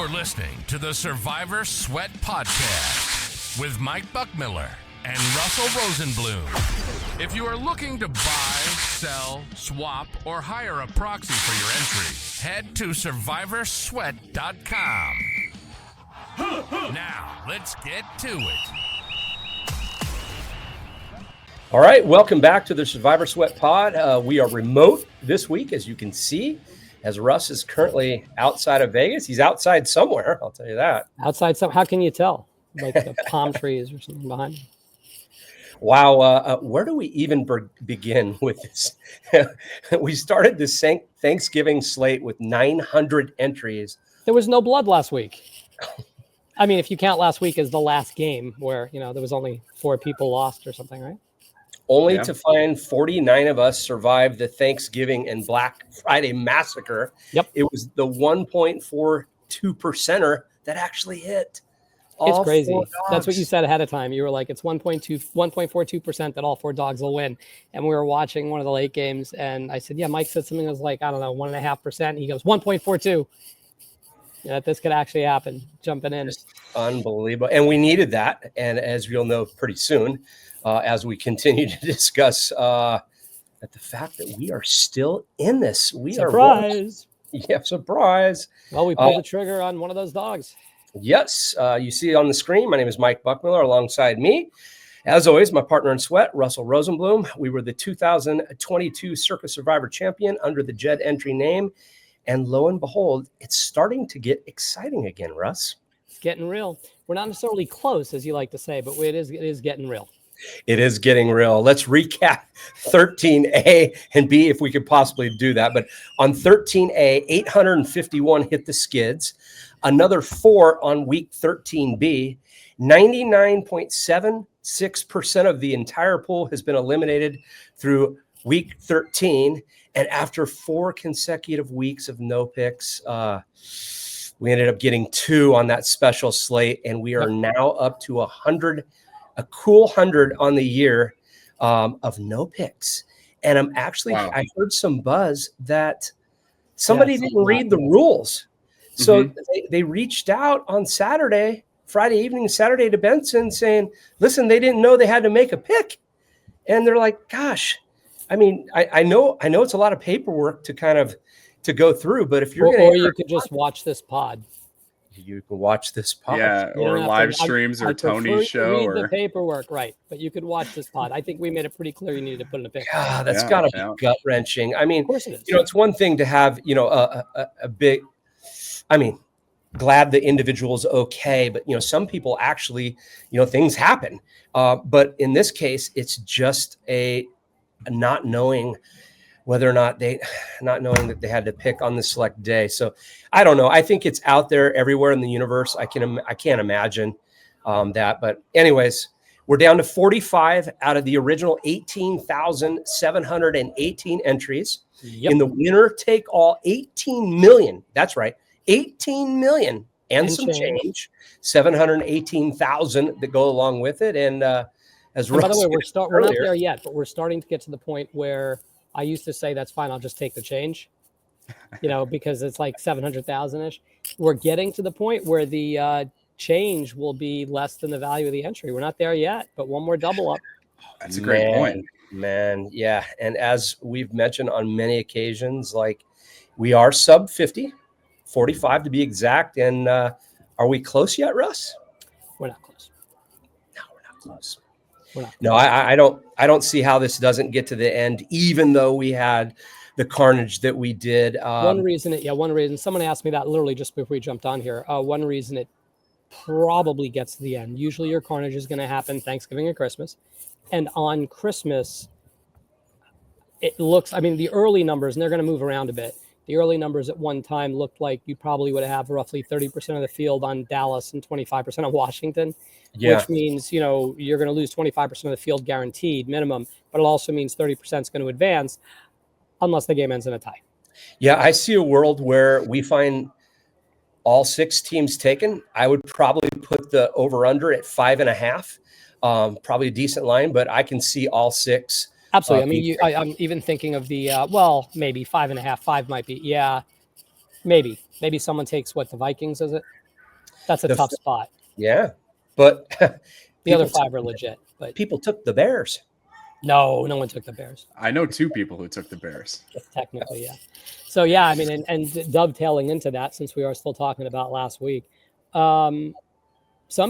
You're listening to the Survivor Sweat Podcast with Mike Buchmiller and Russell Rosenblum. If you are looking to buy, sell, swap, or hire a proxy for your entry, head to survivorsweat.com. Now, let's get to it. All right, welcome back to the Survivor Sweat Pod. We are remote this week, as you can see, as Russ is currently outside of Vegas. He's outside somewhere, I'll tell you that. Outside some, how can you tell? Like the palm trees or something behind him. Wow, where do we even begin with this? We started this Thanksgiving slate with 900 entries. There was no blood last week. I mean, if you count last week as the last game where, there was only 4 people lost or something, right? Only to find 49 of us survived the Thanksgiving and Black Friday massacre. Yep. It was the 1.42%er that actually hit. It's crazy. That's what you said ahead of time. You were like, it's 1.42% that all 4 dogs will win. And we were watching one of the late games, and I said, yeah, Mike said something that was like, I don't know, 1.5%. He goes, 1.42. That this could actually happen, jumping in. Just unbelievable. And we needed that. And as you'll know pretty soon, as we continue to discuss at the fact that we are still in this. Surprise. Surprise. Well, we pulled the trigger on one of those dogs. Yes, you see it on the screen. My name is Mike Buchmiller. Alongside me, as always, my partner in sweat, Russell Rosenblum. We were the 2022 Circa Survivor champion under the Jed entry name. And lo and behold, it's starting to get exciting again, Russ. It's getting real. We're not necessarily close, as you like to say, but it is getting real. It is getting real. Let's recap 13A and B if we could possibly do that. But on 13A, 851 hit the skids. Another 4 on week 13B. 99.76% of the entire pool has been eliminated through week 13. And after 4 consecutive weeks of no picks, we ended up getting 2 on that special slate. And we are now up to 100, a cool 100 on the year of no picks. And I'm actually, I heard some buzz that somebody didn't read the rules. So they reached out on Friday evening, Saturday to Benson saying, listen, they didn't know they had to make a pick. And they're like, gosh, I mean, I know it's a lot of paperwork to kind of to go through, but if you're going to, or you could just watch this pod. You can watch this pod. Yeah, or live streams or Tony's show. Read the paperwork, right. But you could watch this pod. I think we made it pretty clear you needed to put in a picture. God, that's got to be gut-wrenching. I mean, of course it is. It's one thing to have, a big, I mean, glad the individual's okay, but, some people actually, things happen. But in this case, it's just a not knowing whether or not not knowing that they had to pick on the select day. So I don't know. I think it's out there everywhere in the universe. I can't imagine that. But anyways, we're down to 45 out of the original 18,718 entries. Yep. In the winner take all 18 million. That's right. 18 million and some change. 718,000 that go along with it. And as by the way, we're not there yet, but we're starting to get to the point where I used to say, that's fine, I'll just take the change, because it's like 700,000-ish. We're getting to the point where the change will be less than the value of the entry. We're not there yet, but one more double up. That's a great point. Man, yeah. And as we've mentioned on many occasions, like we are sub 50, 45 to be exact. And are we close yet, Russ? We're not close. No, we're not close. No, I don't see how this doesn't get to the end, even though we had the carnage that we did. One reason. Someone asked me that literally just before we jumped on here. One reason it probably gets to the end. Usually your carnage is going to happen Thanksgiving and Christmas. And on Christmas, it looks, the early numbers, and they're going to move around a bit. The early numbers at one time looked like you probably would have roughly 30% of the field on Dallas and 25% on Washington, which means, you're going to lose 25% of the field guaranteed minimum, but it also means 30% is going to advance unless the game ends in a tie. Yeah, I see a world where we find all 6 teams taken. I would probably put the over-under at 5.5, probably a decent line, but I can see all 6. Absolutely. I'm even thinking of the, maybe 5.5. 5 might be. Yeah. Maybe someone takes the Vikings, is it? That's a tough spot. Yeah, but the other 5 are legit. But people took the Bears. No one took the Bears. I know 2 people who took the Bears. Technically, yeah. So yeah, I mean, and dovetailing into that, since we are still talking about last week, some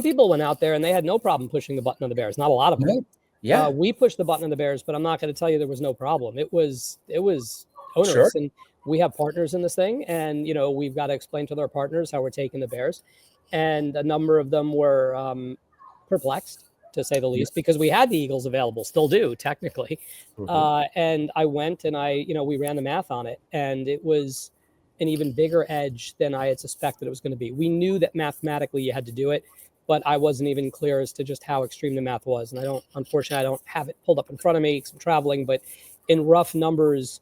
people went out there and they had no problem pushing the button on the Bears. Not a lot of them. Yeah, we pushed the button on the Bears, but I'm not going to tell you there was no problem. It was onerous, sure. And we have partners in this thing, and we've got to explain to their partners how we're taking the Bears, and a number of them were perplexed, to say the least, because we had the Eagles available, still do technically. And I went and we ran the math on it, and it was an even bigger edge than I had suspected it was going to be. We knew that mathematically you had to do it, but I wasn't even clear as to just how extreme the math was. And unfortunately, I don't have it pulled up in front of me because I'm traveling, but in rough numbers,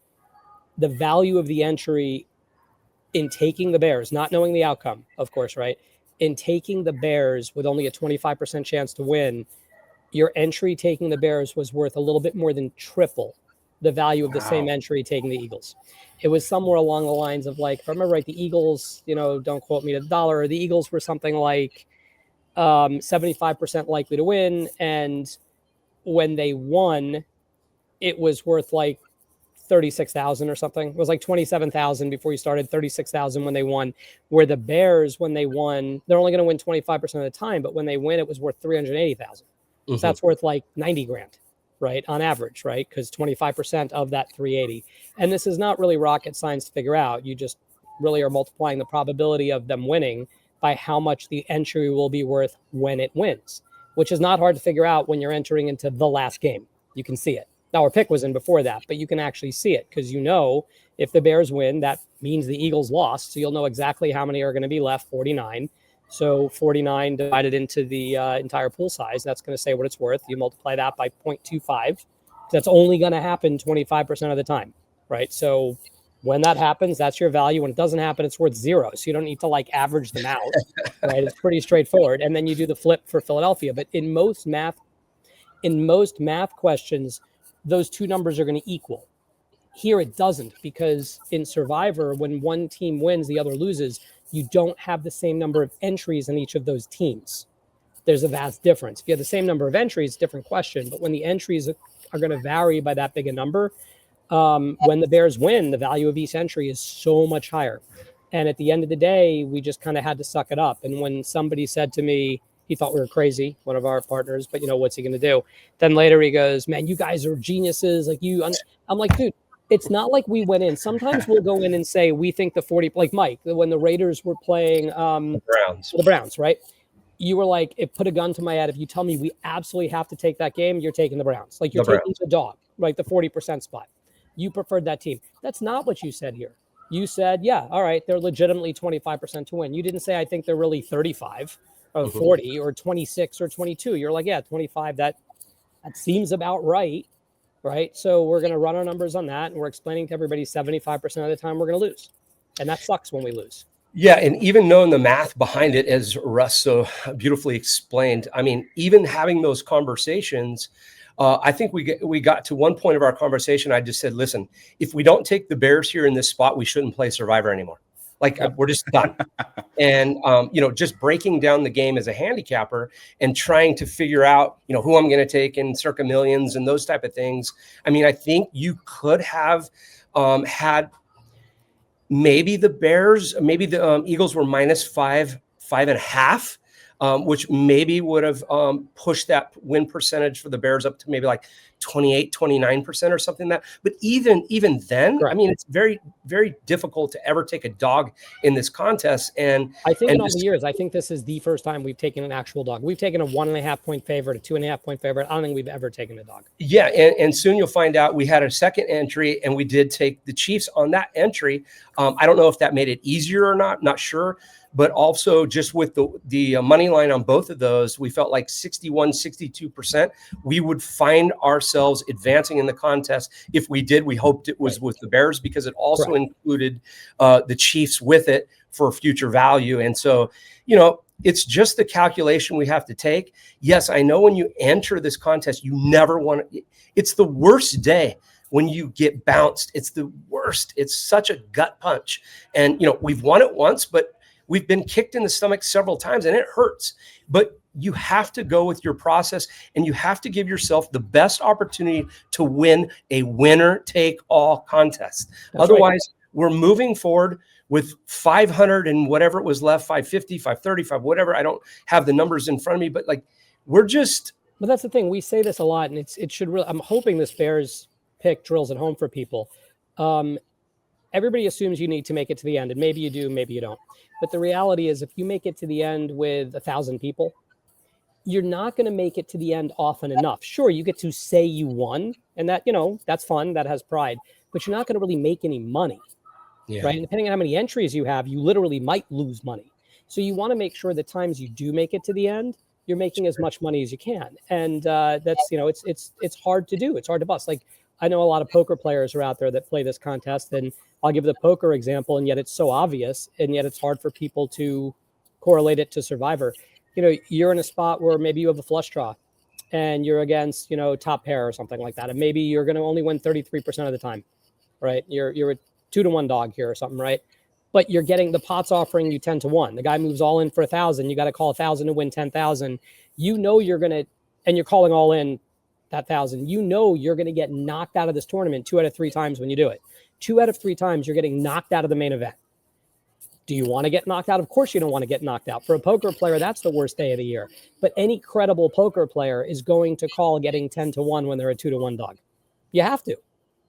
the value of the entry in taking the Bears, not knowing the outcome, of course, right? In taking the Bears with only a 25% chance to win, your entry taking the Bears was worth a little bit more than triple the value of the same entry taking the Eagles. It was somewhere along the lines of, like, if I remember right, the Eagles, don't quote me to the dollar, the Eagles were something like 75% likely to win. And when they won, it was worth like 36,000 or something. It was like 27,000 before you started, 36,000 when they won. Where the Bears, when they won, they're only going to win 25% of the time, but when they win, it was worth 380,000. So that's worth like 90 grand, right? On average, right? Because 25% of that 380. And this is not really rocket science to figure out. You just really are multiplying the probability of them winning by how much the entry will be worth when it wins, which is not hard to figure out when you're entering into the last game. You can see it. Now, our pick was in before that, but you can actually see it because if the Bears win, that means the Eagles lost. So you'll know exactly how many are going to be left, 49. So 49 divided into the entire pool size, that's going to say what it's worth. You multiply that by 0.25. That's only going to happen 25% of the time, right? So when that happens, that's your value. When it doesn't happen, it's worth 0. So you don't need to average them out, right? It's pretty straightforward. And then you do the flip for Philadelphia. But in most math questions, those two numbers are going to equal. Here it doesn't, because in Survivor, when one team wins, the other loses. You don't have the same number of entries in each of those teams. There's a vast difference. If you have the same number of entries, different question. But when the entries are going to vary by that big a number, when the Bears win, the value of each entry is so much higher. And at the end of the day, we just kind of had to suck it up. And when somebody said to me, he thought we were crazy, one of our partners, but what's he going to do? Then later he goes, man, you guys are geniuses. I'm like, dude, it's not like we went in. Sometimes we'll go in and say, we think the 40, like Mike, when the Raiders were playing the Browns, right? You were like, it put a gun to my head. If you tell me we absolutely have to take that game, you're taking the Browns. Like you're taking the dog, like the 40% spot. You preferred that team. That's not what you said here. You said, yeah, all right, they're legitimately 25% to win. You didn't say, I think they're really 35 or 40 or 26 or 22. You're like, yeah, 25, that seems about right. Right. So we're going to run our numbers on that. And we're explaining to everybody 75% of the time we're going to lose. And that sucks when we lose. Yeah. And even knowing the math behind it, as Russ so beautifully explained, I mean, even having those conversations, I think we got to one point of our conversation. I just said, listen, if we don't take the Bears here in this spot, we shouldn't play Survivor anymore. We're just done. And, just breaking down the game as a handicapper and trying to figure out, who I'm going to take in Circa Millions and those type of things. I mean, I think you could have had maybe the Bears, maybe the Eagles were minus 5.5, which maybe would have pushed that win percentage for the Bears up to maybe like 28, 29% or something like that. But even then, right. I mean, it's very, very difficult to ever take a dog in this contest. And I think in all the years, I think this is the first time we've taken an actual dog. We've taken a 1.5 point favorite, a 2.5 point favorite. I don't think we've ever taken a dog. Yeah. And soon you'll find out we had a second entry and we did take the Chiefs on that entry. I don't know if that made it easier or not sure. But also just with the money line on both of those, we felt like 61, 62%, we would find ourselves advancing in the contest. If we did, we hoped it was with the Bears because it also included the Chiefs with it for future value. And so, it's just the calculation we have to take. Yes, I know when you enter this contest, you never want to, it's the worst day when you get bounced. It's the worst. It's such a gut punch. And, we've won it once, but we've been kicked in the stomach several times and it hurts. But you have to go with your process and you have to give yourself the best opportunity to win a winner take all contest. That's Otherwise, right. we're moving forward with 500 and whatever it was left, 550, 535, whatever. I don't have the numbers in front of me, but we're just. But that's the thing. We say this a lot, and it should really. I'm hoping this Bears pick drills at home for people. Everybody assumes you need to make it to the end, and maybe you do, maybe you don't. But the reality is, if you make it to the end with 1,000 people, you're not going to make it to the end often enough. Sure, you get to say you won, and that that's fun. That has pride, but you're not going to really make any money. Yeah. Right. And depending on how many entries you have, you literally might lose money. So you want to make sure the times you do make it to the end, you're making as much money as you can. And that's, it's hard to do. It's hard to bust. I know a lot of poker players are out there that play this contest, and I'll give the poker example, and yet it's so obvious, and yet it's hard for people to correlate it to Survivor. You're in a spot where maybe you have a flush draw and you're against, top pair or something like that. And maybe you're going to only win 33% of the time, right? You're a 2-to-1 dog here or something, right? But you're getting the pot's offering you 10-to-1. The guy moves all in for 1,000. You got to call 1,000 to win 10,000. You're going to, and you're calling all in that 1,000. You're going to get knocked out of this tournament 2 out of 3 times when you do it. 2 out of 3 times you're getting knocked out of the main event. Do you want to get knocked out? Of course you don't want to get knocked out. For a poker player, that's the worst day of the year. But any credible poker player is going to call getting 10-to-1 when they're a 2-to-1 dog. You have to.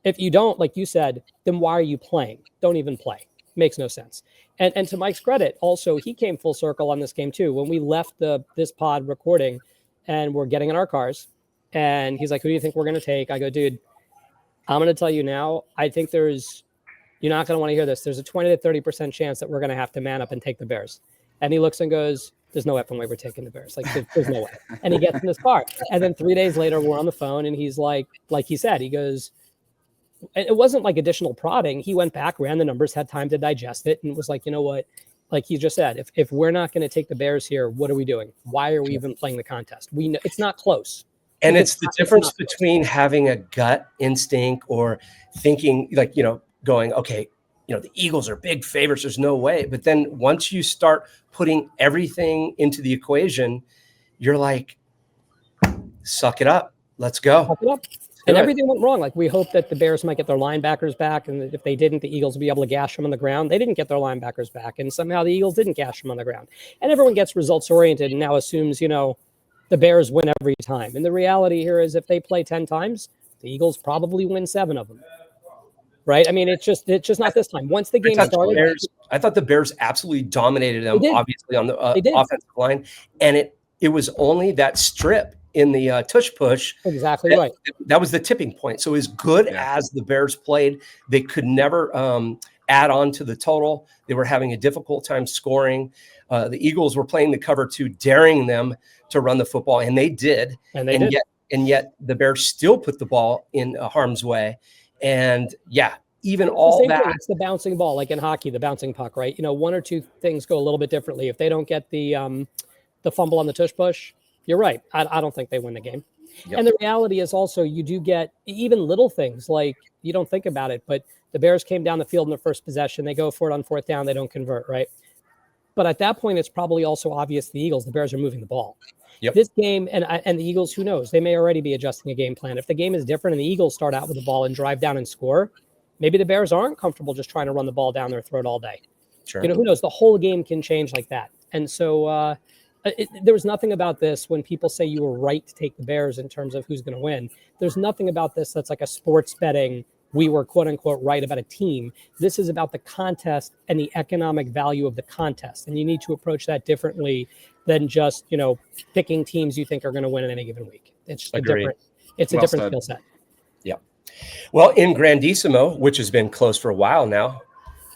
If you don't, like you said, then why are you playing? Don't even play. Makes no sense. And to Mike's credit, also, he came full circle on this game too. When we left this pod recording and we're getting in our cars, and he's like, who do you think we're going to take? I go, dude, I'm going to tell you now, I think you're not going to want to hear this. There's a 20 to 30% chance that we're going to have to man up and take the Bears. And he looks and goes, there's no effing way we're taking the Bears. There's no way. And he gets in his car. And then 3 days later, we're on the phone, and he's like he said, he goes, it wasn't like additional prodding. He went back, ran the numbers, had time to digest it, and was like, you know what? Like he just said, if we're not going to take the Bears here, what are we doing? Why are we even playing the contest? We know it's not close. And it's the difference between having a gut instinct or thinking going, okay, the Eagles are big favorites. There's no way. But then once you start putting everything into the equation, you're like, suck it up. Let's go. Suck it up. And everything went wrong. We hope that the Bears might get their linebackers back. And if they didn't, the Eagles would be able to gash them on the ground. They didn't get their linebackers back. And somehow the Eagles didn't gash them on the ground. And everyone gets results oriented and now assumes, the Bears win every time. And the reality here is if they play 10 times, the Eagles probably win 7 of them. Right? I mean, it's just not this time. Once the game started. I thought the Bears absolutely dominated them, obviously, on the offensive line. And it was only that strip in the tush push. Exactly right. That was the tipping point. So as good as the Bears played, they could never add on to the total. They were having a difficult time scoring. The Eagles were playing the cover 2, daring them to run the football, and they did. And yet the Bears still put the ball in harm's way. And even all that. It's the bouncing ball, like in hockey, the bouncing puck, right? 1 or 2 things go a little bit differently. If they don't get the fumble on the tush push, you're right. I don't think they win the game. Yep. And the reality is also you do get even little things like you don't think about it, but the Bears came down the field in their first possession. They go for it on 4th down. They don't convert, right? But at that point, it's probably also obvious to the Eagles, the Bears are moving the ball. Yep. This game, and the Eagles, who knows? They may already be adjusting a game plan. If the game is different and the Eagles start out with the ball and drive down and score, maybe the Bears aren't comfortable just trying to run the ball down their throat all day. Sure. Who knows? The whole game can change like that. And so there was nothing about this when people say you were right to take the Bears in terms of who's going to win. There's nothing about this that's like a sports betting, we were quote unquote right about a team. This is about the contest and the economic value of the contest. And you need to approach that differently than just, picking teams you think are going to win in any given week. It's a different skill set. Yeah. Well, in Grandissimo, which has been close for a while now,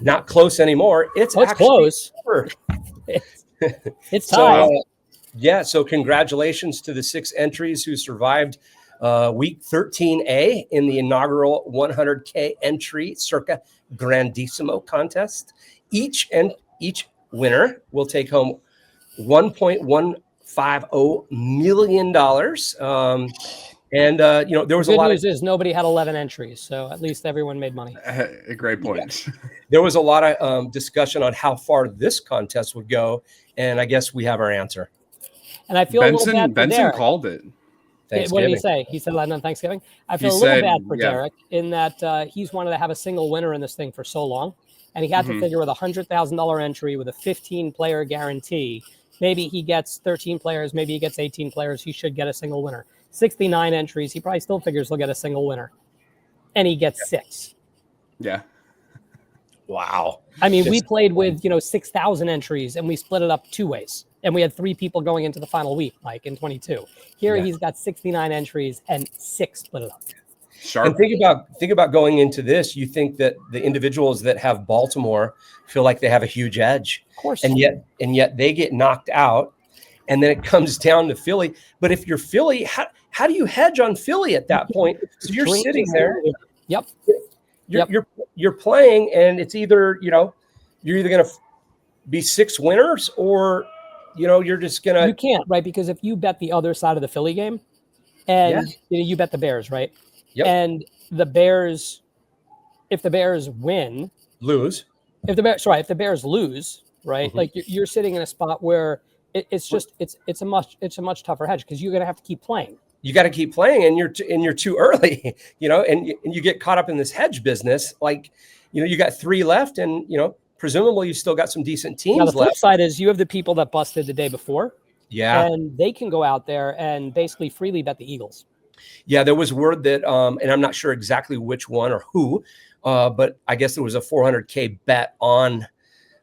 not close anymore. It's close. It's time. So congratulations to the 6 entries who survived week 13A in the inaugural 100K entry Circa Grandissimo contest. Each winner will take home $1.150 million. And there was a Good lot news is nobody had 11 entries, so at least everyone made money. A great point. there was a lot of discussion on how far this contest would go, and I guess we have our answer. And I feel a little bad for Benson Derek. called it. What did he say? He said on Thanksgiving. I feel a little bad for Derek in that he's wanted to have a single winner in this thing for so long, and he had to figure with a $100,000 entry with a 15-player guarantee. Maybe he gets 13 players, maybe he gets 18 players. He should get a single winner. 69 entries, he probably still figures he'll get a single winner, and he gets 6. Yeah. Wow. I mean, we played with 6,000 entries, and we split it up 2 ways, and we had 3 people going into the final week, like in 22. Here he's got 69 entries and 6 split it up. Sharp. And think about going into this. You think that the individuals that have Baltimore feel like they have a huge edge, of course, and yet they get knocked out, and then it comes down to Philly. But if you're Philly, how do you hedge on Philly at that point? So you're sitting there. Yep. You're playing, and it's either you're either going to be 6 winners, or you're just gonna. You can't, right? Because if you bet the other side of the Philly game, and you bet the Bears, right? Yep. And the Bears, if the Bears lose, if the Bears lose, right? Like you're sitting in a spot where it's a much tougher hedge because you're going to have to keep playing. You got to keep playing, and you're too early, and you get caught up in this hedge business. Like, you got 3 left, and presumably you still got some decent teams left. Now the flip left. side is you have the people that busted the day before. Yeah. And they can go out there and basically freely bet the Eagles. Yeah, there was word that, and I'm not sure exactly which one or who, but I guess there was a $400K bet on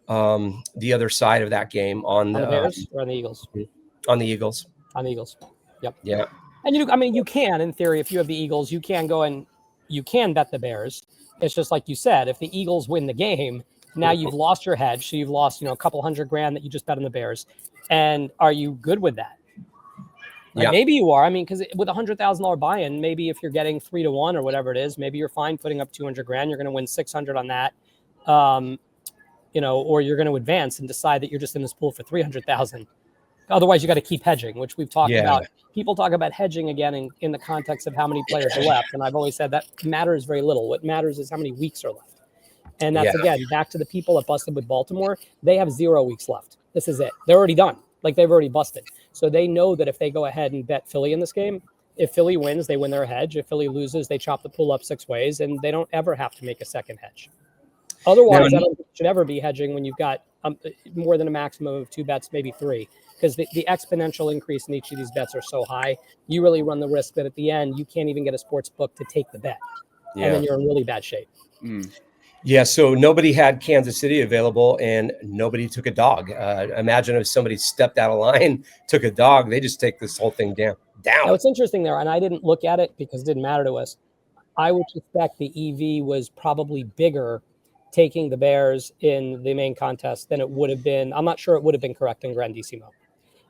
the other side of that game on the Bears or on the Eagles. On the Eagles. On the Eagles. Yep. Yeah. And you can, in theory, if you have the Eagles, you can go and you can bet the Bears. It's just like you said, if the Eagles win the game, now you've lost your hedge, so you've lost a couple $100,000 that you just bet on the Bears. And are you good with that? Like maybe you are. I mean, because with $100,000 buy-in, maybe if you're getting 3-1 or whatever it is, maybe you're fine putting up $200,000. You're going to win 600 on that, or you're going to advance and decide that you're just in this pool for 300,000. Otherwise, you got to keep hedging, which we've talked about. People talk about hedging again in the context of how many players are left, and I've always said that matters very little. What matters is how many weeks are left, and that's again back to the people that busted with Baltimore. They have 0 weeks left. This is it. They're already done. Like they've already busted. So they know that if they go ahead and bet Philly in this game, if Philly wins, they win their hedge. If Philly loses, they chop the pool up 6 ways, and they don't ever have to make a second hedge. Otherwise, I don't think you should ever be hedging when you've got more than a maximum of 2 bets, maybe 3, because the exponential increase in each of these bets are so high. You really run the risk that at the end, you can't even get a sports book to take the bet. And then you're in really bad shape. Yeah, so nobody had Kansas City available, and nobody took a dog. Imagine if somebody stepped out of line, took a dog, they just take this whole thing down. Now, it's interesting there, and I didn't look at it because it didn't matter to us. I would suspect the EV was probably bigger taking the Bears in the main contest than it would have been. I'm not sure it would have been correct in Grandissimo.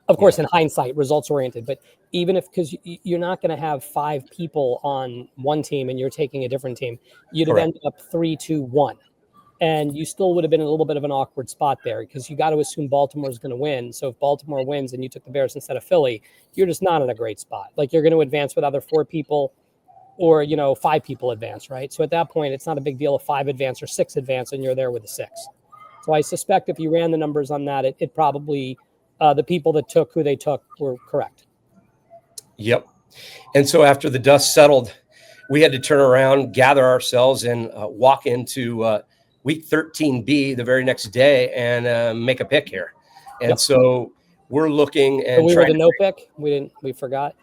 Of course, in hindsight, results oriented, but even because you're not going to have 5 people on one team and you're taking a different team, you'd have ended up 3-2-1, and you still would have been in a little bit of an awkward spot there because you got to assume Baltimore is going to win. So if Baltimore wins and you took the Bears instead of Philly, you're just not in a great spot. Like you're going to advance with either 4 people or 5 people advance, right? So at that point, it's not a big deal if 5 advance or 6 advance and you're there with a 6. So I suspect if you ran the numbers on that, it probably. The people that took who they took were correct. Yep. And so after the dust settled, we had to turn around, gather ourselves, and walk into week 13B the very next day and make a pick here. And so we're looking and we were the no pick. We forgot.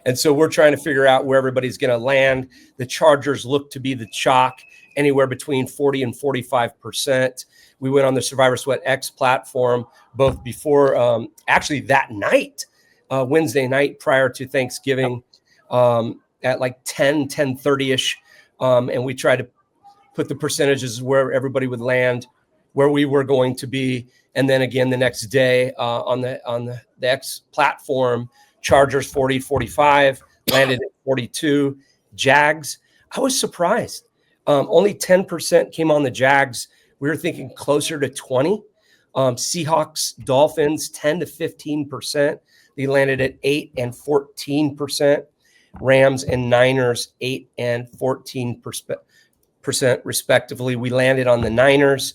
And so we're trying to figure out where everybody's going to land. The Chargers look to be the chalk, anywhere between 40 and 45%. We went on the Survivor Sweat X platform both before, actually that night, Wednesday night prior to Thanksgiving at like 10:30-ish. And we tried to put the percentages where everybody would land, where we were going to be. And then again, the next day on the X platform, Chargers 40-45, landed at 42. Jags, I was surprised. Only 10% came on the Jags. We were thinking closer to 20. Seahawks, Dolphins, 10 to 15%. They landed at 8 and 14%. Rams and Niners 8 and 14% respectively. We landed on the Niners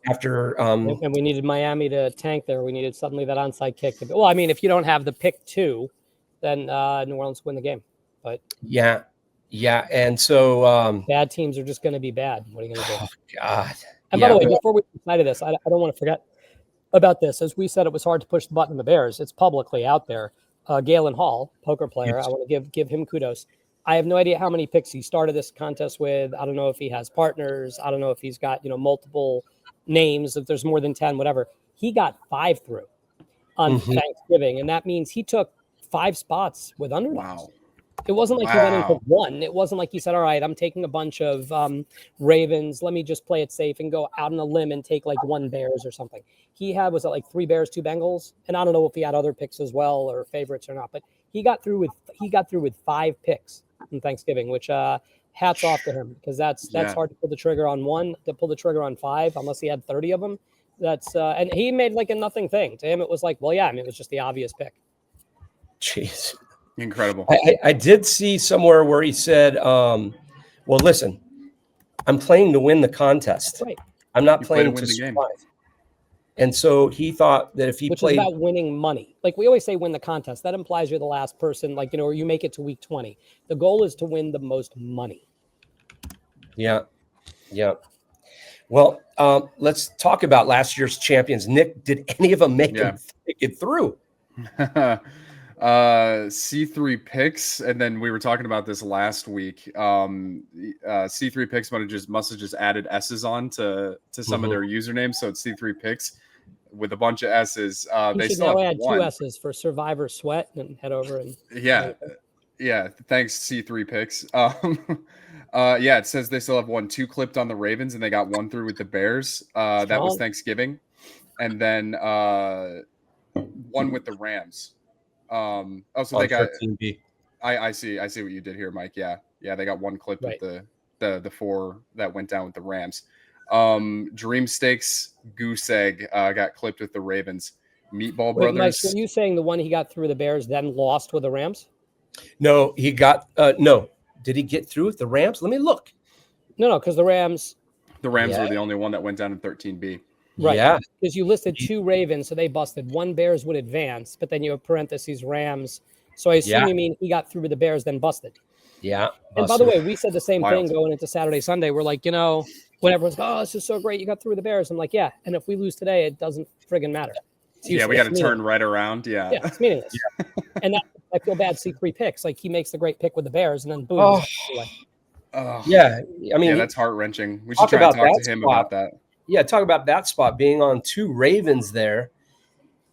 after and we needed Miami to tank there. We needed suddenly that onside kick. Well, I mean, if you don't have the pick 2, then New Orleans win the game. But yeah, and so bad teams are just going to be bad. What are you going to do? Oh God! And by the way, before we decided this, I don't want to forget about this. As we said, it was hard to push the button on the Bears. It's publicly out there. Galen Hall, poker player, I want to give him kudos. I have no idea how many picks he started this contest with. I don't know if he has partners. I don't know if he's got multiple names. If there's more than 10, whatever. He got 5 through on Thanksgiving, and that means he took 5 spots with underdogs. Wow. It wasn't like he went in for 1. It wasn't like he said, all right, I'm taking a bunch of Ravens. Let me just play it safe and go out on a limb and take like 1 Bears or something. He had, was it like 3 Bears, 2 Bengals? And I don't know if he had other picks as well or favorites or not, but he got through with 5 picks in Thanksgiving, which hats off to him, because that's hard to pull the trigger on 1, to pull the trigger on 5, unless he had 30 of them. That's and he made like a nothing thing. To him, it was like, well, yeah, I mean, it was just the obvious pick. Jeez. Incredible. I did see somewhere where he said, well, listen, I'm playing to win the contest. Right. I'm not playing win to the game. survive. And so he thought that if he Which played, is about winning money. Like we always say, win the contest. That implies you're the last person, or you make it to week 20. The goal is to win the most money. Yeah. Well, let's talk about last year's champions. Nick, did any of them make it through? C3 picks, and then we were talking about this last week. C3 picks must have just added S's on to some of their usernames, so it's C3 picks with a bunch of S's. They should still now have add 2 S's for Survivor Sweat and head over and Thanks, C3 picks. It says they still have 2 clipped on the Ravens, and they got 1 through with the Bears. That was Thanksgiving, and then 1 with the Rams. So they got 13B. I see what you did here, Mike. Yeah, they got 1 clip with the 4 that went down with the Rams. Dream Stakes Goose Egg got clipped with the Ravens. Meatball Brothers. Mike, so you saying the one he got through the Bears then lost with the Rams? No, he got no. Did he get through with the Rams? Let me look. No, because the Rams were the only one that went down in 13B. Right. Yeah. Because you listed 2 Ravens, so they busted. 1 Bears would advance, but then you have parentheses Rams. So I assume you mean he got through with the Bears, then busted. Yeah. And by the way, we said the same thing going into Saturday, Sunday. We're like, when everyone's like, oh, this is so great, you got through with the Bears. I'm like, yeah. And if we lose today, it doesn't friggin' matter. We got to turn right around. Yeah. Yeah, it's meaningless. And I feel bad. C3 picks. Like he makes the great pick with the Bears, and then boom. Yeah. I mean, that's heart wrenching. We should try and talk to him about that. Yeah, talk about that spot being on 2 Ravens there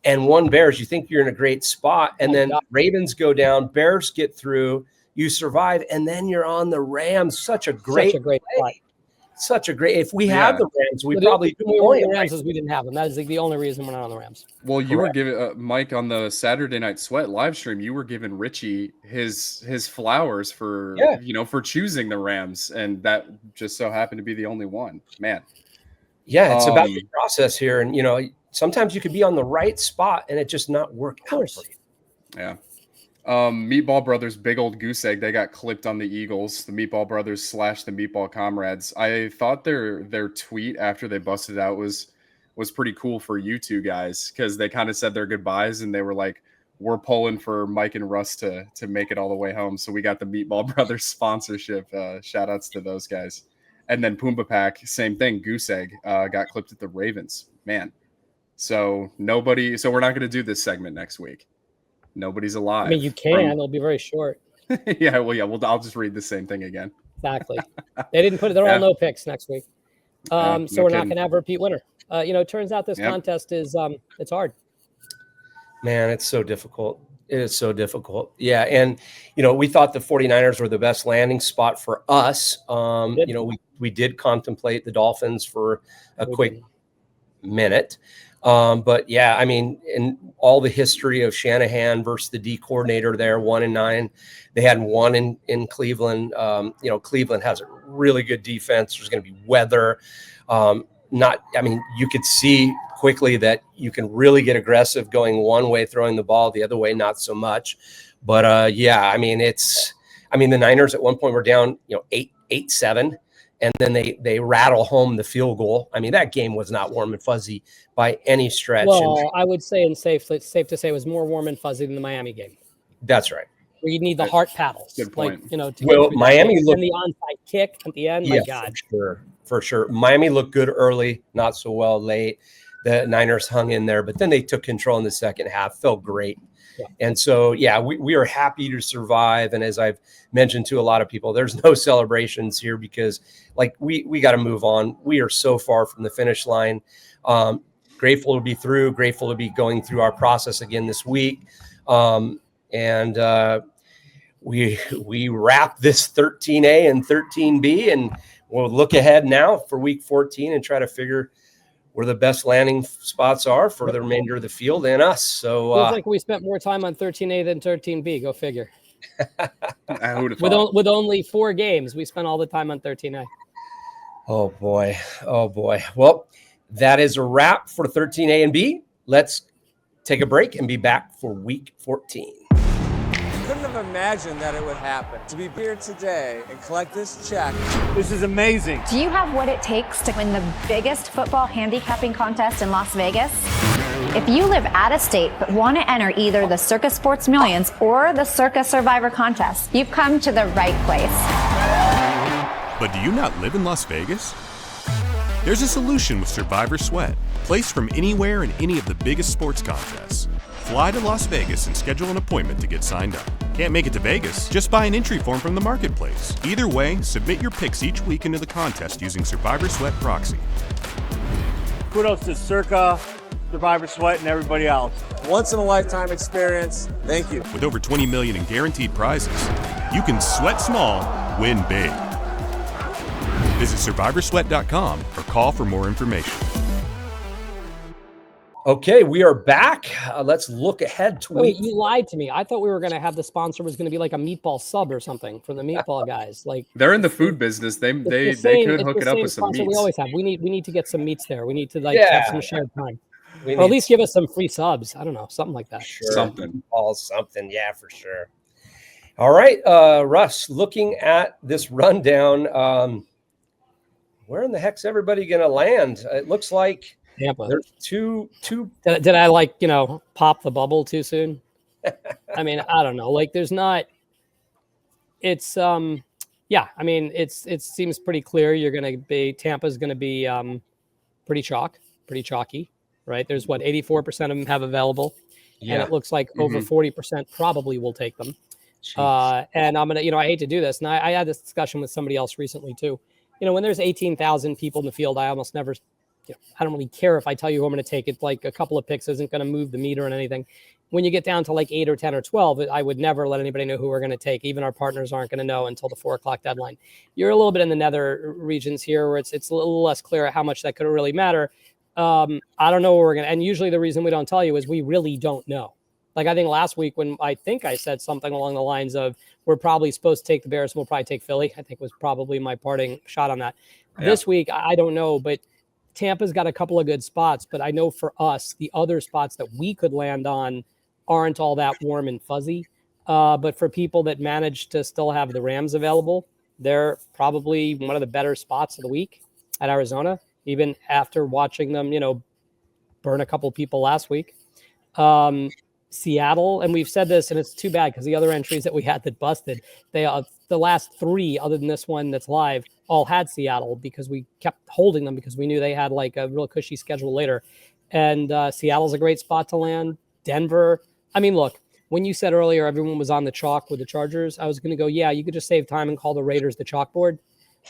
and 1 Bears. You think you're in a great spot, and then Ravens go down, Bears get through, you survive, and then you're on the Rams. Such a great spot. Such a great. If we had the Rams, we probably the Rams as we didn't have them. That is the only reason we're not on the Rams. Well, you were giving Mike on the Saturday Night Sweat live stream. You were giving Richie his flowers for for choosing the Rams, and that just so happened to be the only one. Man. Yeah, it's about the process here. And, sometimes you could be on the right spot and it just not work out for you. Yeah. Meatball Brothers, big old goose egg. They got clipped on the Eagles, the Meatball Brothers / the Meatball Comrades. I thought their tweet after they busted out was pretty cool for you two guys, because they kind of said their goodbyes and they were like, we're pulling for Mike and Russ to make it all the way home. So we got the Meatball Brothers sponsorship. Shout outs to those guys. And then Pumbaa Pack, same thing. Goose Egg got clipped at the Ravens. Man. So we're not going to do this segment next week. Nobody's alive. I mean, you can. It'll be very short. I'll just read the same thing again. Exactly. They didn't put it. They're all no picks next week. So we're not going to have a repeat winner. It turns out this contest is it's hard. Man, it's so difficult. It is so difficult. Yeah. And, we thought the 49ers were the best landing spot for us. We did contemplate the Dolphins for a quick minute. But yeah, I mean, in all the history of Shanahan versus the D coordinator there, 1-9, they had 1 in Cleveland. Cleveland has a really good defense. There's going to be weather. You could see quickly that you can really get aggressive going one way, throwing the ball, the other way, not so much. But yeah, I mean, the Niners at one point were down, 8-7. And then they rattle home the field goal. I mean, that game was not warm and fuzzy by any stretch. Well, I would say, it's safe to say, it was more warm and fuzzy than the Miami game. That's right. Where you need the heart paddles. Good point. Miami looked, and the onside kick at the end. My God, for sure. Miami looked good early, not so well late. The Niners hung in there, but then they took control in the second half. Felt great. Yeah. And so, yeah, we are happy to survive. And as I've mentioned to a lot of people, there's no celebrations here because, like, we got to move on. We are so far from the finish line. Grateful to be through. Grateful to be going through our process again this week. And we wrap this 13A and 13B, and we'll look ahead now for week 14 and try to figure where the best landing spots are for the remainder of the field and us. So feels like we spent more time on 13A than 13B. Go figure. With only 4 games, we spent all the time on 13A. Oh boy. Well, that is a wrap for 13A and B. Let's take a break and be back for week 14. Couldn't have imagined that it would happen. To be here today and collect this check. This is amazing. Do you have what it takes to win the biggest football handicapping contest in Las Vegas? If you live out of state but want to enter either the Circa Sports Millions or the Circa Survivor Contest, you've come to the right place. But do you not live in Las Vegas? There's a solution with Survivor Sweat. Place from anywhere in any of the biggest sports contests. Fly to Las Vegas and schedule an appointment to get signed up. Can't make it to Vegas? Just buy an entry form from the marketplace. Either way, submit your picks each week into the contest using Survivor Sweat Proxy. Kudos to Circa, Survivor Sweat, and everybody else. Once in a lifetime experience. Thank you. With over $20 million in guaranteed prizes, you can sweat small, win big. Visit SurvivorSweat.com or call for more information. Okay, we are back. Let's look ahead to Wait, you lied to me. I thought we were going to have the sponsor was going to be like a meatball sub or something for the meatball guys. Like, they're in the food business. They could hook it up with some meats. We always have. We need to get some meats there. We need to have some shared time. Or at least give us some free subs. I don't know, something like that. Sure. Something. Yeah, for sure. All right, Russ, looking at this rundown, where in the heck's everybody going to land? It looks like Tampa. There's two. Did I pop the bubble too soon? I mean, I don't know. Like, there's not. It's yeah. I mean, it seems pretty clear. Tampa's going to be pretty chalky, right? There's 84% of them have available, and it looks like over 40% probably will take them. And I'm gonna, I hate to do this, and I had this discussion with somebody else recently too. When there's 18,000 people in the field, I almost never. I don't really care if I tell you who I'm going to take it. Like, a couple of picks isn't going to move the meter and anything. When you get down to like 8 or 10 or 12, I would never let anybody know who we're going to take. Even our partners aren't going to know until the 4:00 deadline. You're a little bit in the nether regions here where it's a little less clear how much that could really matter. I don't know where we're going to, and usually the reason we don't tell you is we really don't know. Like, I think last week when I said something along the lines of, we're probably supposed to take the Bears and we'll probably take Philly, I think was probably my parting shot on that. Yeah. This week, I don't know, but Tampa's got a couple of good spots, but I know for us, the other spots that we could land on aren't all that warm and fuzzy. But for people that manage to still have the Rams available, they're probably one of the better spots of the week at Arizona, even after watching them, burn a couple people last week. Seattle, and we've said this, and it's too bad because the other entries that we had that busted, the last 3, other than this one that's live, all had Seattle because we kept holding them because we knew they had like a real cushy schedule later. And Seattle's a great spot to land. Denver. I mean, look, when you said earlier everyone was on the chalk with the Chargers, I was going to go, yeah, you could just save time and call the Raiders the chalkboard,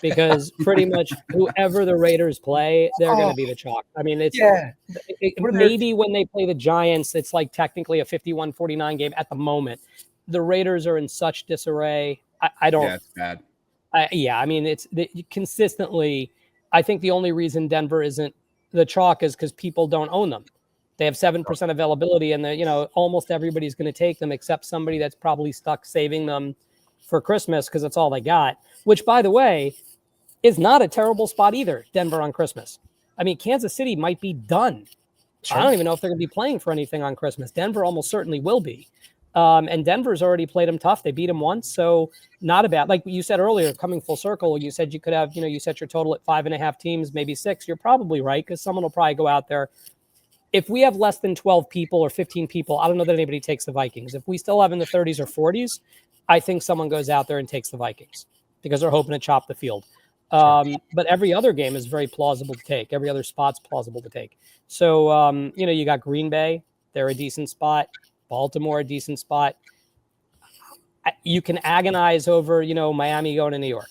because pretty much whoever the Raiders play, they're going to be the chalk. I mean, maybe when they play the Giants, it's like technically a 51-49 game at the moment. The Raiders are in such disarray. I don't. Yeah, it's bad. I mean, consistently. I think the only reason Denver isn't the chalk is because people don't own them. They have 7% availability, and almost everybody's going to take them except somebody that's probably stuck saving them for Christmas because that's all they got. Which, by the way, is not a terrible spot either. Denver on Christmas. I mean, Kansas City might be done Sure. I don't even know if they're going to be playing for anything on Christmas. Denver almost certainly will be. And Denver's already played them tough. They beat them once. So not a bad, like you said earlier, coming full circle, you said you could have, you set your total at 5.5 teams, maybe 6. You're probably right, because someone will probably go out there. If we have less than 12 people or 15 people, I don't know that anybody takes the Vikings. If we still have in the 30s or 40s, I think someone goes out there and takes the Vikings because they're hoping to chop the field. But every other game is very plausible to take. Every other spot's plausible to take. So, you got Green Bay. They're a decent spot. Baltimore, a decent spot. You can agonize over, Miami going to New York.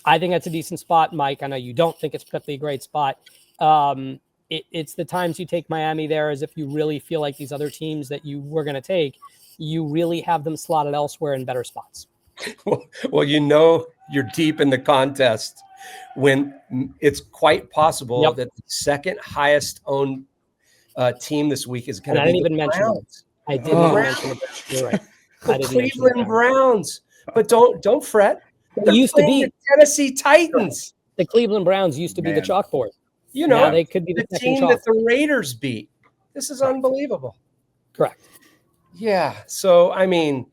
I think that's a decent spot, Mike. I know you don't think it's particularly a great spot. It's the times you take Miami there as if you really feel like these other teams that you were going to take, you really have them slotted elsewhere in better spots. Well, you're deep in the contest when it's quite possible that the second highest owned team this week is going to be the Browns. I didn't even mention it. You're right. The Cleveland Browns. But don't fret. They used to be the Tennessee Titans. The Cleveland Browns used to be the chalkboard. Now they could be the team that the Raiders beat. This is unbelievable. Correct. Yeah. So, Tampa.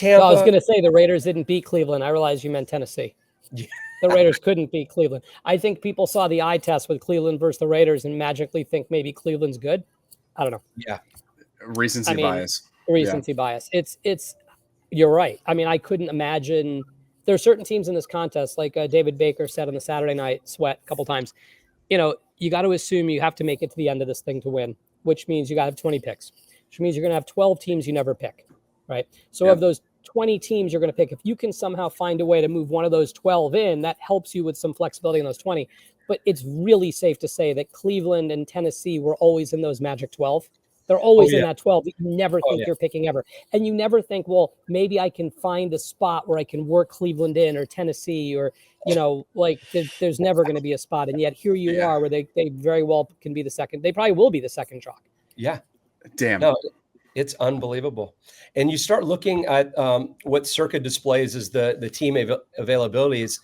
Well, I was going to say the Raiders didn't beat Cleveland. I realized you meant Tennessee. Yeah. The Raiders couldn't beat Cleveland. I think people saw the eye test with Cleveland versus the Raiders and magically think maybe Cleveland's good. I don't know. Yeah. Recency bias. Recency bias. It's you're right. I couldn't imagine. There are certain teams in this contest, like David Baker said on the Saturday Night Sweat a couple times, you got to assume you have to make it to the end of this thing to win, which means you got to have 20 picks, which means you're going to have 12 teams you never pick, right? So of those 20 teams you're going to pick, if you can somehow find a way to move one of those 12 in, that helps you with some flexibility in those 20. But it's really safe to say that Cleveland and Tennessee were always in those magic 12. They're always in that 12 that you never think you're picking ever. And you never think, well, maybe I can find a spot where I can work Cleveland in or Tennessee or, there's never going to be a spot. And yet here you are where they very well can be the second. They probably will be the second chalk. Yeah. Damn. No, it's unbelievable. And you start looking at what Circa displays as the team availabilities.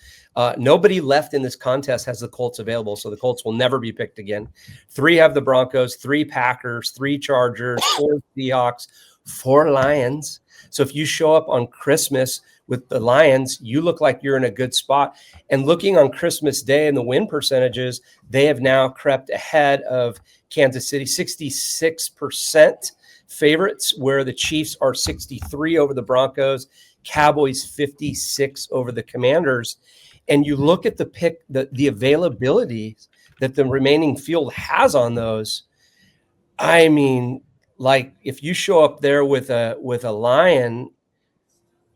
Nobody left in this contest has the Colts available, so the Colts will never be picked again. 3 have the Broncos, 3 Packers, 3 Chargers, 4 Seahawks, 4 Lions. So if you show up on Christmas with the Lions, you look like you're in a good spot. And looking on Christmas Day and the win percentages, they have now crept ahead of Kansas City, 66% favorites, where the Chiefs are 63 over the Broncos, Cowboys 56 over the Commanders. And you look at the availability that the remaining field has on those. If you show up there with a Lion,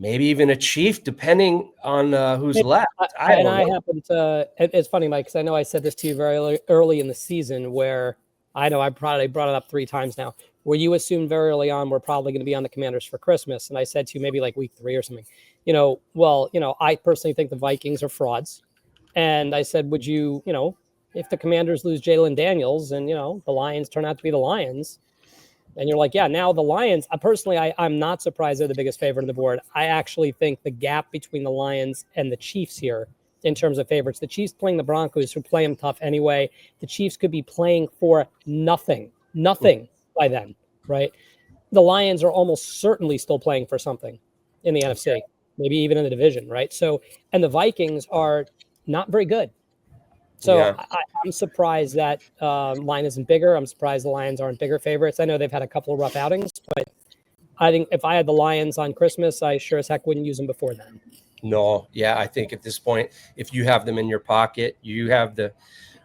maybe even a Chief, depending on who's left. It's funny, Mike, because I know I said this to you very early in the season, where I know I probably brought it up 3 times now, where you assumed very early on we're probably going to be on the Commanders for Christmas. And I said to you maybe like week 3 or something, I personally think the Vikings are frauds. And I said, would you, if the Commanders lose Jalen Daniels and, the Lions turn out to be the Lions, and you're like, yeah, now the Lions, I'm not surprised they're the biggest favorite on the board. I actually think the gap between the Lions and the Chiefs here in terms of favorites, the Chiefs playing the Broncos, who play them tough anyway, the Chiefs could be playing for nothing by then, right? The Lions are almost certainly still playing for something in the NFC, maybe even in the division, right? So, and the Vikings are not very good. So I'm surprised that line isn't bigger. I'm surprised the Lions aren't bigger favorites. I know they've had a couple of rough outings, but I think if I had the Lions on Christmas, I sure as heck wouldn't use them before then. No, I think at this point, if you have them in your pocket, you have the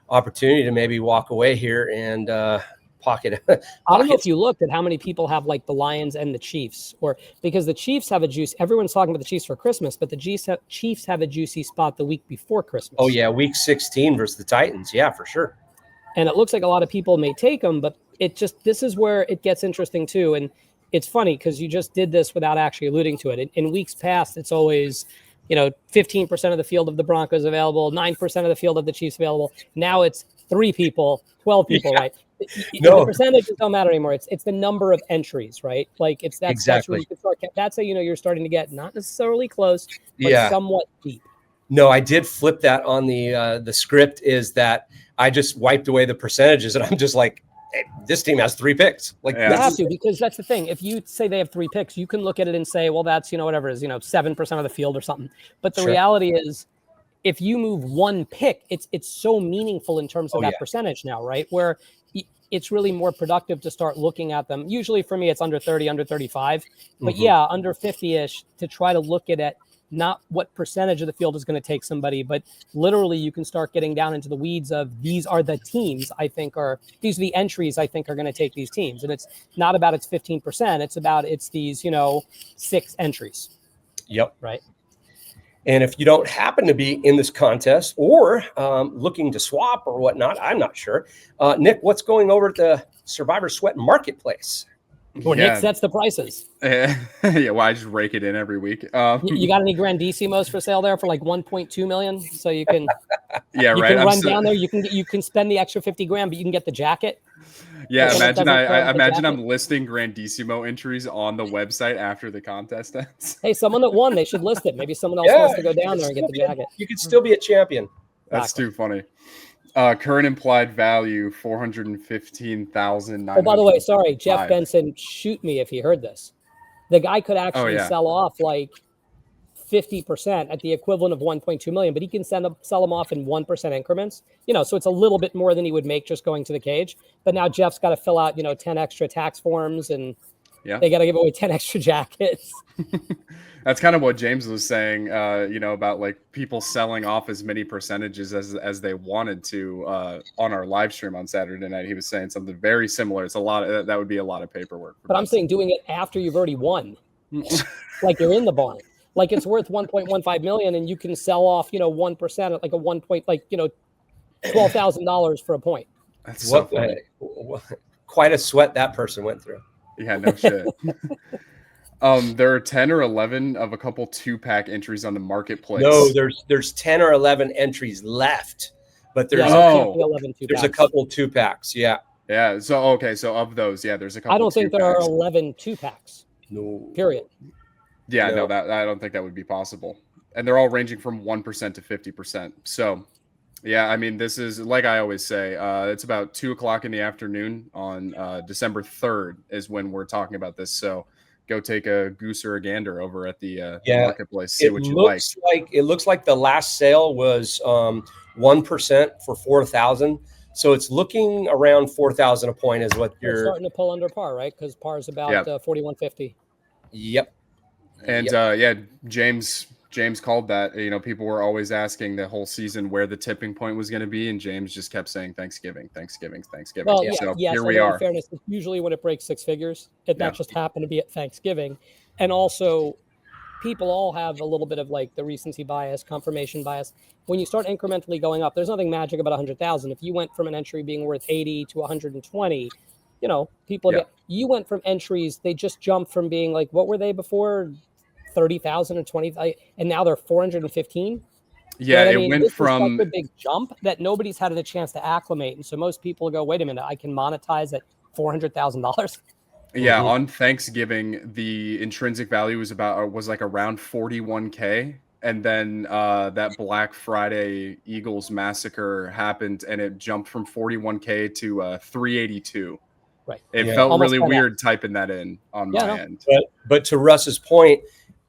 opportunity to maybe walk away here and pocket. I don't know if you looked at how many people have like the Lions and the Chiefs, or because the Chiefs have a juice. Everyone's talking about the Chiefs for Christmas, but the Chiefs have a juicy spot the week before Christmas. Oh yeah, week 16 versus the Titans. Yeah, for sure. And it looks like a lot of people may take them, but this is where it gets interesting too. And it's funny because you just did this without actually alluding to it. In weeks past, it's always 15% of the field of the Broncos available, 9% of the field of the Chiefs available. Now it's 3 people, 12 people, right? No. The percentages don't matter anymore. It's the number of entries, right? Like that's where you can start. That's how you're starting to get not necessarily close, but somewhat deep. No, I did flip that on the script. Is that I just wiped away the percentages, and I'm just like, hey, this team has 3 picks. Like, You have to, because that's the thing. If you say they have 3 picks, you can look at it and say, well, that's, whatever it is, 7% of the field or something. But the reality is, if you move 1 pick, it's so meaningful in terms of that percentage now, right? Where it's really more productive to start looking at them. Usually for me, it's under 30, under 35. But under 50-ish, to try to look at it, not what percentage of the field is going to take somebody, but literally you can start getting down into the weeds of these are the teams these are the entries I think are going to take these teams. And it's not about it's 15%. It's about it's these, 6 entries. Yep. Right. And if you don't happen to be in this contest or looking to swap or whatnot, I'm not sure. Nick, what's going over at the Survivor Sweat Marketplace? Well, Nick sets the prices. Well, I just rake it in every week. You got any Grandissimos for sale there for like 1.2 million? So you can, can run down there. You can spend the extra 50 grand, but you can get the jacket. Yeah, imagine I'm listing Grandissimo entries on the website after the contest ends. Hey, someone that won, they should list it. Maybe someone else wants to go down there and get the jacket. You could still be a champion. That's too funny. Current implied value $415,900. Oh, by the way, sorry, Jeff Benson, shoot me if he heard this. The guy could actually sell off like 50% at the equivalent of 1.2 million, but he can sell them off in 1% increments. So it's a little bit more than he would make just going to the cage. But now Jeff's got to fill out 10 extra tax forms, and they got to give away 10 extra jackets. That's kind of what James was saying, about like people selling off as many percentages as they wanted to on our live stream on Saturday night. He was saying something very similar. It's a lot of, that would be a lot of paperwork. But I'm saying doing it after you've already won, like you're in the barn. Like it's worth 1.15 million, and you can sell off, 1% at like a 1 point, like $12,000 for a point. That's so funny. Quite a sweat that person went through. Yeah, no shit. There are 10 or 11 of a couple 2-pack entries on the marketplace. No, there's 10 or 11 entries left, but there's a couple 2-packs. Yeah. Yeah. So of those, there's a couple. I don't think there are 11 2-packs. No. Period. Yeah, no, that I don't think that would be possible. And they're all ranging from 1% to 50%. So, yeah, I mean, this is, like I always say, it's about 2:00 in the afternoon on December 3rd is when we're talking about this. So go take a goose or a gander over at the marketplace. See what you like. It looks like the last sale was 1% for 4,000. So it's looking around 4,000 a point is what you're starting to pull under par, right? Because par is about 4,150. Yep. And James called that. People were always asking the whole season where the tipping point was going to be, and James just kept saying Thanksgiving. Well, so yes, here we are. In fairness, it's usually when it breaks 6 figures, that just happened to be at Thanksgiving. And also, people all have a little bit of like the recency bias, confirmation bias. When you start incrementally going up, there's nothing magic about 100,000. If you went from an entry being worth 80 to 120, people you went from entries, they just jumped from being like, what were they before? 30,000 or 20, and now they're 415. Yeah, it went from such a big jump that nobody's had a chance to acclimate, and so most people go, "Wait a minute, I can monetize at $400,000." Yeah, on Thanksgiving, the intrinsic value was like around 41K, and then that Black Friday Eagles massacre happened, and it jumped from 41K to 382. Right. It felt really weird typing that in on my end. But to Russ's point,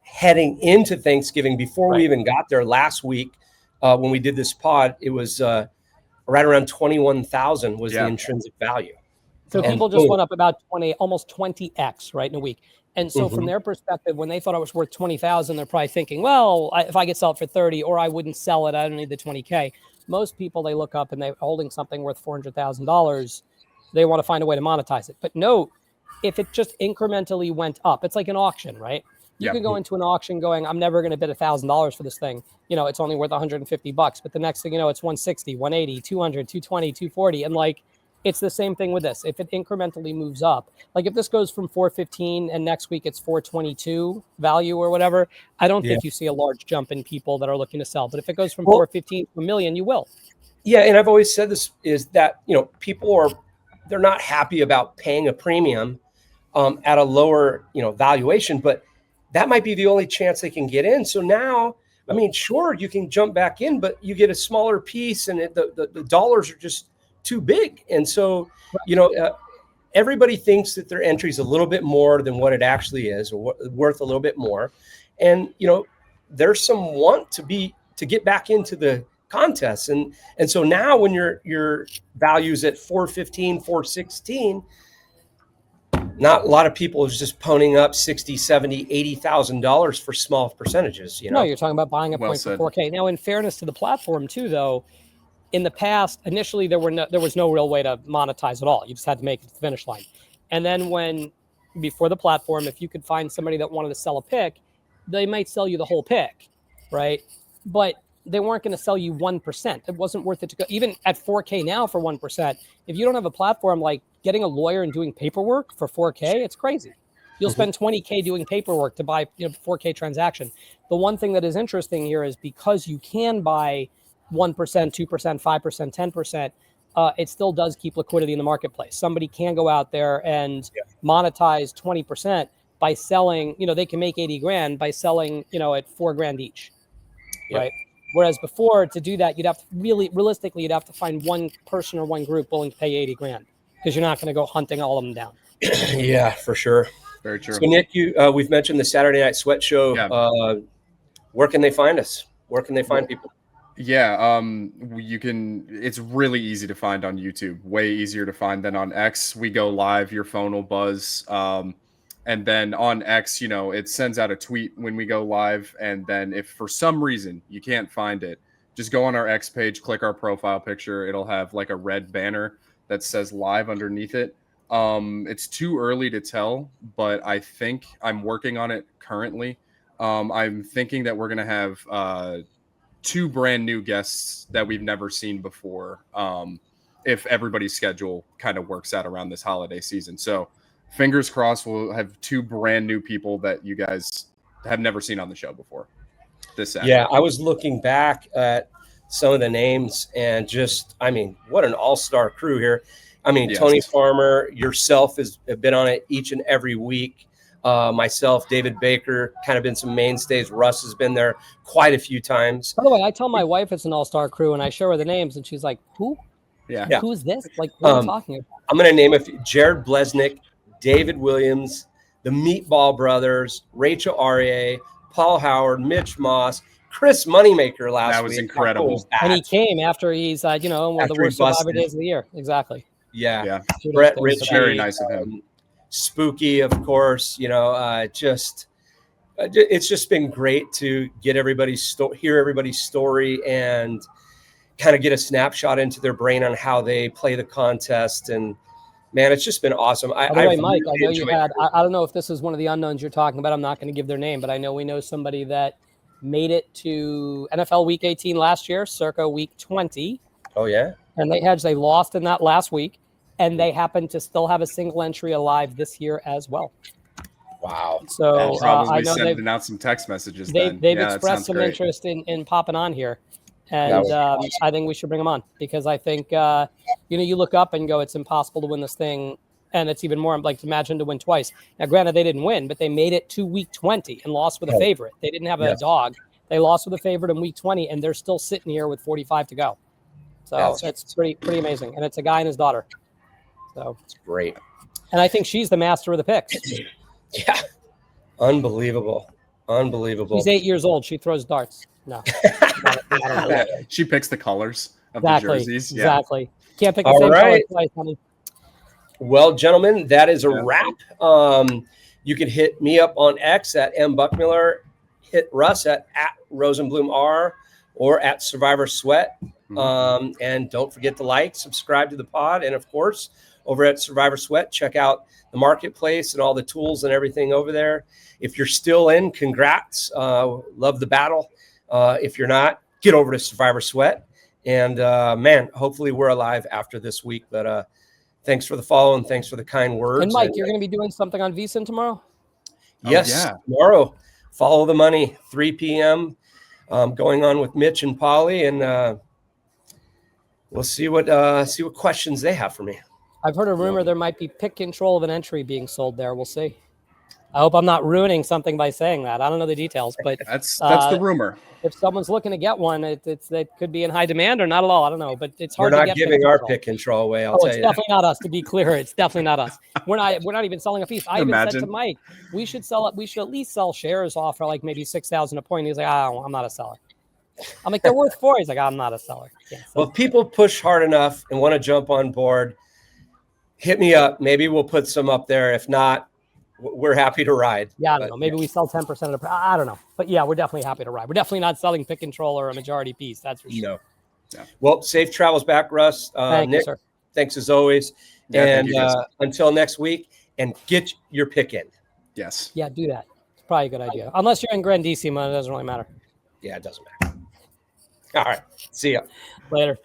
heading into Thanksgiving, before we even got there last week, when we did this pod, it was right around 21,000 was the intrinsic value. So people just went up about almost 20x right in a week. And so from their perspective, when they thought it was worth 20,000, they're probably thinking, well, if I could sell it for 30, or I wouldn't sell it, I don't need the 20K. Most people, they look up and they're holding something worth $400,000. They want to find a way to monetize it. But note, if it just incrementally went up, it's like an auction, right? You could go into an auction going, I'm never going to bid $1,000 for this thing. It's only worth $150. But the next thing you know, it's 160, 180, 200, 220, 240. And like, it's the same thing with this. If it incrementally moves up, like if this goes from 415 and next week it's 422 value or whatever, I don't think you see a large jump in people that are looking to sell. But if it goes from 415 to $1 million, you will. Yeah. And I've always said this is that, people they're not happy about paying a premium at a lower, valuation, but that might be the only chance they can get in. So now, I mean, sure, you can jump back in, but you get a smaller piece, and the dollars are just too big. And so, everybody thinks that their entry is a little bit more than what it actually is, or worth a little bit more. And, there's some want to get back into the contest. And so now when your value's at 415, 416, not a lot of people is just ponying up $60, $70, $80,000 for small percentages. No, you're talking about buying a point for 4K. Now, in fairness to the platform too, though, in the past, initially there was no real way to monetize at all. You just had to make it to the finish line. And then before the platform, if you could find somebody that wanted to sell a pick, they might sell you the whole pick, right? But they weren't going to sell you 1%. It wasn't worth it to go. Even at 4K now for 1%, if you don't have a platform, like getting a lawyer and doing paperwork for 4K, it's crazy. You'll spend 20K doing paperwork to buy 4K transaction. The one thing that is interesting here is because you can buy 1%, 2%, 5%, 10%, it still does keep liquidity in the marketplace. Somebody can go out there and monetize 20% by selling, they can make 80 grand by selling, at $4,000 each, right? Whereas before, to do that, you'd have to realistically, you'd have to find one person or one group willing to pay 80 grand because you're not going to go hunting all of them down. Yeah, for sure. Very true. So Nick, we've mentioned the Saturday Night Sweat Show. Yeah. Where can they find us? Where can they find people? Yeah, it's really easy to find on YouTube, way easier to find than on X. We go live, your phone will buzz. And then on X, it sends out a tweet when we go live. And then if for some reason you can't find it, just go on our X page, click our profile picture. It'll have like a red banner that says live underneath it. It's too early to tell, but I think I'm working on it currently. I'm thinking that we're going to have 2 brand new guests that we've never seen before, if everybody's schedule kind of works out around this holiday season. So fingers crossed, we'll have 2 brand new people that you guys have never seen on the show before this Saturday. Yeah, I was looking back at some of the names and what an all-star crew here. Yes. Tony Farmer, yourself have been on it each and every week. Myself, David Baker, kind of been some mainstays. Russ has been there quite a few times. By the way, I tell my wife it's an all-star crew and I show her the names and she's like, who? Yeah. Who's this? Like, what are you talking about? I'm going to name a few. Jared Blesnick, David Williams, the Meatball Brothers, Rachel Aryeh, Paul Howard, Mitch Moss, Chris Moneymaker last week. That was incredible. And he came after he's, one of the worst Survivor days of the year. Exactly. Yeah. Brett Ritchie, very nice of him. Spooky, of course. It's just been great to get hear everybody's story and kind of get a snapshot into their brain on how they play the contest. And man, it's just been awesome. By the way, Mike, I know you had, I don't know if this is one of the unknowns you're talking about. I'm not going to give their name, but I know we know somebody that made it to NFL Week 18 last year, Circa Week 20. Oh, yeah? And they lost in that last week, and they happen to still have a single entry alive this year as well. Wow. So probably I know sending out some text messages. They've expressed some interest in popping on here. And I think we should bring them on because I think, you look up and go, it's impossible to win this thing. And it's even more like imagine to win twice. Now, granted, they didn't win, but they made it to week 20 and lost with a favorite. They didn't have a dog. They lost with a favorite in week 20, and they're still sitting here with 45 to go. So it's pretty amazing. And it's a guy and his daughter. So it's great. And I think she's the master of the picks. Yeah. Unbelievable. She's 8 years old. She throws darts. No. She picks the colors of the jerseys. Yeah. Exactly. Can't pick the same color twice, honey. Well, gentlemen, that is a wrap. You can hit me up on X at mbuchmiller, hit Russ at RosenblumR or at Survivor Sweat. And don't forget to like, subscribe to the pod. And of course, over at Survivor Sweat, check out the marketplace and all the tools and everything over there. If you're still in, congrats. Love the battle. If you're not, get over to Survivor Sweat. And man, hopefully we're alive after this week. But thanks for the follow and thanks for the kind words. And Mike, you're going to be doing something on VSiN tomorrow? Yes, tomorrow. Follow the money, 3 p.m. Going on with Mitch and Polly, and we'll see what questions they have for me. I've heard a rumor there might be pick control of an entry being sold there. We'll see. I hope I'm not ruining something by saying that. I don't know the details, but That's the rumor. if someone's looking to get one, it could be in high demand or not at all. I don't know, but it's hard We're to not get. giving our pick control away. I'll tell It's you. definitely not us. To be clear, it's definitely not us. We're not even selling a piece. I even said to Imagine. Mike, we should sell it. We should at least sell shares off for like maybe 6,000 a point. He's like, I'm not a seller. I'm like, they're worth 4. He's like, I'm not a seller. Well, if people push hard enough and want to jump on board, hit me up. Maybe we'll put some up there. If not, we're happy to ride. Yeah, I don't know. Maybe we sell 10% of the. I don't know, but yeah, we're definitely happy to ride. We're definitely not selling pick control or a majority piece. That's for sure. No. Yeah. Well, safe travels back, Russ. Thank Nick, you, sir. thanks as always. Yeah, and thank you, guys. Until next week, and get your pick in. Yes. Yeah, do that. It's probably a good idea. Unless you're in Grandissima, it doesn't really matter. Yeah, it doesn't matter. All right. See ya. Later.